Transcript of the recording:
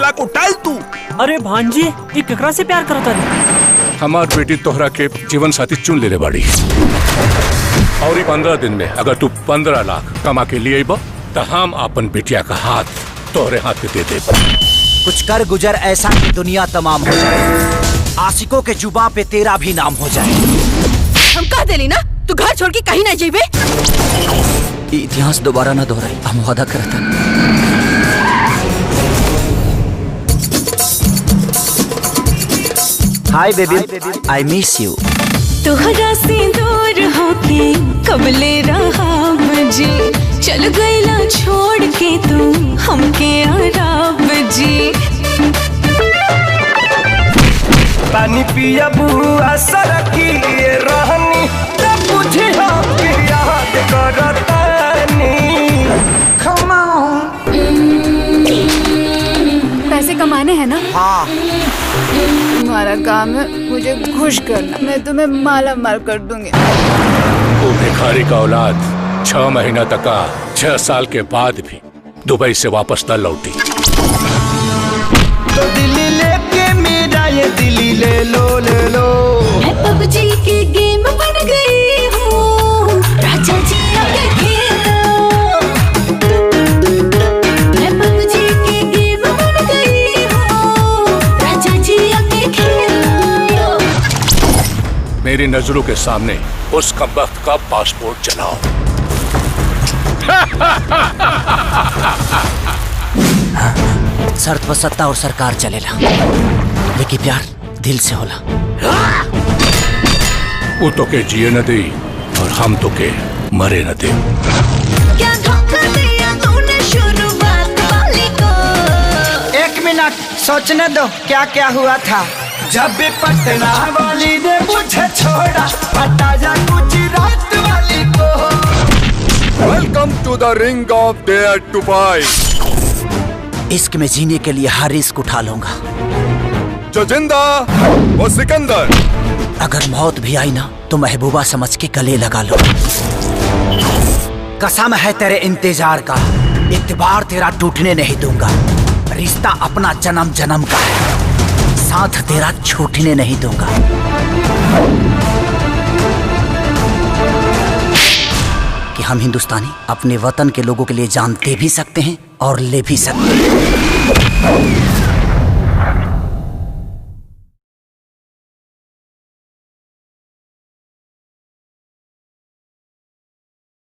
वाला को टाल तू। अरे भांजी, ये केकरा से प्यार करता रे? हमार बेटी तोहरा के जीवन साथी चुन ले बाड़ी और 15 दिन में अगर तू 15 लाख कमा के लिए तो हम अपन बेटिया का हाथ तोहरे हाथ पे दे दे। कुछ कर गुजर ऐसा कि दुनिया तमाम हो जाए, आशिकों के जुबां पे तेरा भी नाम हो जाए। हम कह देली ना, तू घर छोड़ के कहीं ना जाइबे। इतिहास दोबारा ना दोहराई, हम वादा करता। Hi baby, I miss you. तोहरा से दूर होके कबले रहा जी, चल गईला छोड़ के तू हमके आराम जी। पानी पिया बुआ सरकी रहनी तब बुझे हम याद करतानी। पैसे कमाने हैं ना? हाँ। तुम्हारा काम है मुझे खुश करना, मैं तुम्हें माला माल कर दूंगी। वो भिखारी का औलाद 6 महीना तक 6 साल के बाद भी दुबई से वापस न लौटी। तो दिल्ली लेके मेरा ये दिल्ली ले लो ले लो। मैं पबजी के गेम बन गई हूँ, राजा जी आके खेलो। मैं पबजी के गेम बन गई हूँ, राजा जी आके खेलो। मेरी नजरों के सामने उस कमबख्त का पासपोर्ट चलाओ। शर्त पर सत्ता और सरकार चलेला, लेकिन प्यार दिल से होला। वो तो के जिए न दे और हम तो के मरे न दे। क्या धोखा दिया तूने शुरुआत वाली को? 1 मिनट सोचने दो क्या क्या हुआ था। जब भी पटना वाली ने मुझे छोड़ा, पता जा गुजरात वाली को। Welcome to the ring of dare to fight. इश्क में जीने के लिए हर रिस्क उठा लूंगा। जो जिंदा वो सिकंदर। अगर मौत भी आई ना तो महबूबा समझ के गले लगा लो। कसम है तेरे इंतजार का, इत्तेबार तेरा टूटने नहीं दूंगा। रिश्ता अपना जन्म जन्म का है, साथ तेरा छूटने नहीं दूंगा। कि हम हिंदुस्तानी अपने वतन के लोगों के लिए जान दे भी सकते हैं और ले भी सकते हैं।